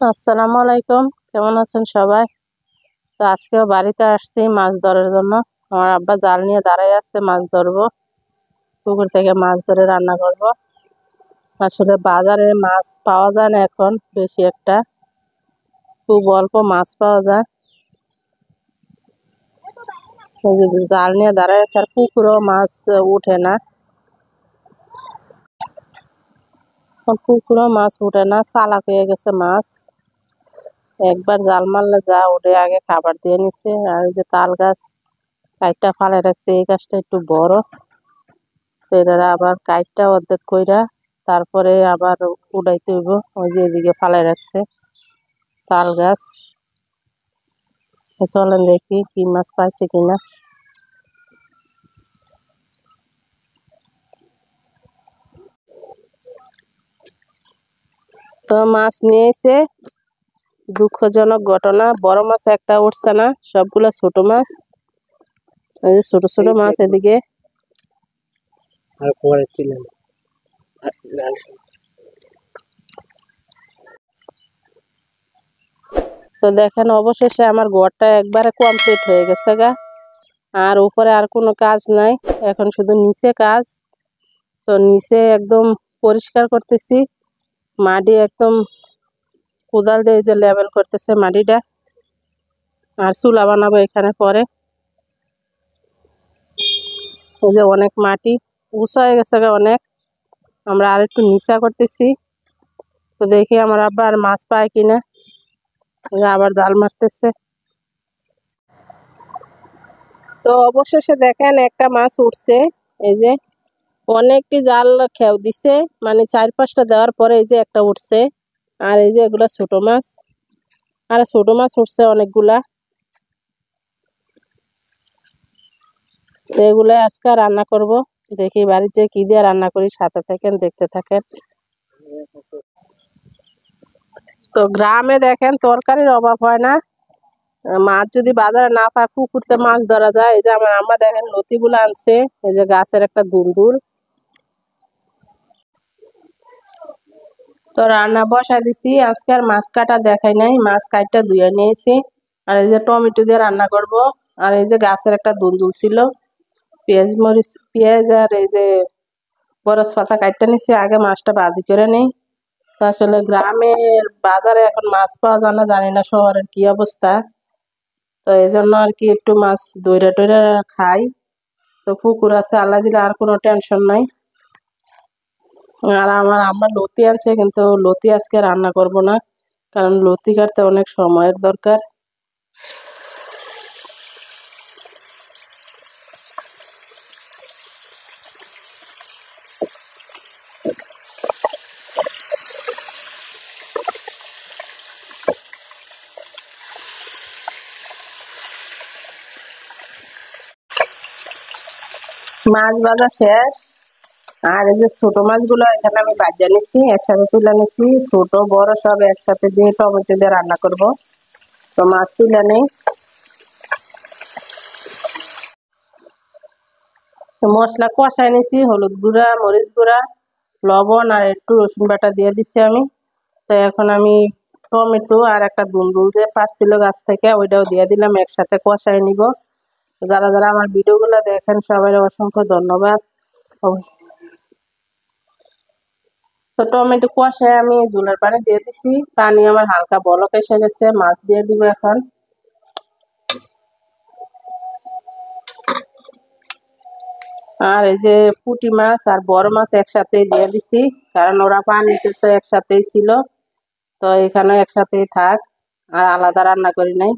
আসসালামু আলাইকুম, কেমন আছেন সবাই? তো আজকেও বাড়িতে আসছি মাছ ধরার জন্য। আমার আব্বা জাল নিয়ে দাঁড়ায় আছে, মাছ ধরবো। পুকুর থেকে মাছ ধরে রান্না করব। আসলে বাজারে মাছ পাওয়া যায় না এখন বেশি একটা, খুব অল্প মাছ পাওয়া যায়। এই যে জাল নিয়ে দাঁড়ায় আছে, আর পুকুরেও মাছ উঠে না। পুকুরেও মাছ উঠে না, চালাক হয়ে গেছে মাছ। একবার জাল মারলে যা উঠে আগে খাবার দিয়ে নিচ্ছে। আর এই যে তাল গাছ কাইটটা ফালে রাখছে, এই গাছটা একটু বড়, তো এটা আবার কাইটটা অর্ধেক কইরা তারপরে আবার উড়াইতে হইব। ওই যে এদিকে ফালাই রাখছে তাল গাছ। চলেন দেখি কি মাছ পাইছে কিনা। তো মাছ নিয়ে এসে, দুঃখজনক ঘটনা, বড় মাছ একটা উঠছে না, সবগুলা ছোট মাছ। এই যে ছোট ছোট মাছ এদিকে। তো দেখেন অবশেষে আমার ঘরটা একবারে কমপ্লিট হয়ে গেছে গা। আর উপরে আর কোনো কাজ নাই, এখন শুধু নিচে কাজ। তো নিচে একদম পরিষ্কার করতেছি, মাটি একদম কোদাল দিয়ে যে লেবেল করতেছে মাটিটা। আর চুলা বানাবো এখানে পরে। এই যে অনেক মাটি উঁচা হয়ে গেছে অনেক, আমরা আর একটু নিচা করতেছি। তো দেখি আমার আব্বা আর মাছ পায় কিনা। আবার জাল মারতেছে। তো অবশেষে দেখেন একটা মাছ উঠছে। এই যে অনেকটি জাল খেয়াও দিছে, মানে 4-5টা দেওয়ার পরে এই যে একটা উঠছে। আর এই যে এগুলা ছোট মাছ, আর ছোট মাছ উঠছে অনেকগুলা। তো এগুলো আজকে রান্না করব। দেখি বাড়িতে কি দিয়ে রান্না করি, সাথে থাকেন, দেখতে থাকেন। তো গ্রামে দেখেন তরকারির অভাব হয় না। মাছ যদি বাজারে না পায়, পুকুরতে মাছ ধরা যায়। এই যে আমার আম্মা দেখেন লতিগুলো আনছে, এই যে গাছের একটা দুলদুল। তো রান্না বসাই দিছি, আজকে আর মাছ কাটা দেখাই নাই, মাছ কাটটা ধুয়ে নিয়েছি। আর এই যে টমেটো দিয়ে রান্না করব। আর এই যে গাছের একটা দুলদুল ছিল, পেঁয়াজ মরিচ, পেঁয়াজ আর এই যে বরস পাতা কাটটা নিছি, আগে মাছটা ভাজি করে নেই। তো আসলে গ্রামের বাজারে এখন মাছ পাওয়া যায় না, জানি না শহরের কি অবস্থা। তো এই জন্য আর কি একটু মাছ দইরা টইরা খাই। তো পুকুর আছে, আল্লাহ দিলে আর কোনো টেনশন নাই। আর আমার লতি আনছে, কিন্তু লতি আজকে রান্না করব না, কারণ লতি কাটতে অনেক সময়ের দরকার। মাছ ভাজা শেষ। আর এই যে ছোট মাছগুলো এখানে আমি ভাজা নিচ্ছি, একসাথে তুলে নিচ্ছি, ছোট বড় সব একসাথে দিয়ে টমেটো দিয়ে রান্না করব। তো মাছ তুলে নেই। তো মশলা কষাই নিছি, হলুদ গুঁড়া, মরিচ গুঁড়া, লবণ আর একটু রসুন বাটা দিয়ে দিচ্ছি আমি। তো এখন আমি টমেটো আর একটা দুন্দুল যে পাচ্ছিল গাছ থেকে, ওইটাও দিয়ে দিলাম, একসাথে কষাই নিব। যারা যারা আমার ভিডিওগুলো দেখেন সবাই অসংখ্য ধন্যবাদ। তো টমেটো কষায় আমি ঝোলের পানি দিয়ে দিছি, পানি আমার হালকা বলক এসে গেছে, মাছ দিয়ে দিব এখন। আর এই যে পুঁটি মাছ আর বড় মাছ একসাথে দিয়ে দিছি, কারণ ওরা পানিতে তো একসাথেই ছিল। তো এখানে একসাথেই থাক, আর আলাদা রান্না করি নাই।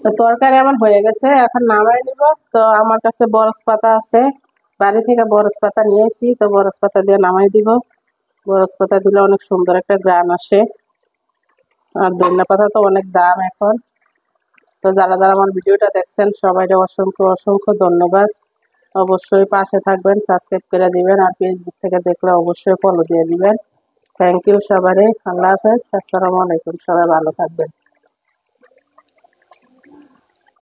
তো তরকারি আমার হয়ে গেছে, এখন নামাই নিব। তো আমার কাছে বরস পাতা আছে, বাড়ি থেকে বরস পাতা নিয়ে এসেছি, তো বরস পাতা দিয়ে নামাই দিব। বরস পাতা দিলে অনেক সুন্দর একটা গ্রান আসে। আর ধনিয়া পাতা তো অনেক দাম এখন। তো যারা যারা আমার ভিডিওটা দেখছেন সবাইকে অসংখ্য অসংখ্য ধন্যবাদ। অবশ্যই পাশে থাকবেন, সাবস্ক্রাইব করে দিবেন, আর ফেসবুক থেকে দেখলে অবশ্যই ফলো দিয়ে দিবেন। থ্যাংক ইউ সবারই। আল্লাহ হাফেজ, আসসালামু আলাইকুম, সবাই ভালো থাকবেন।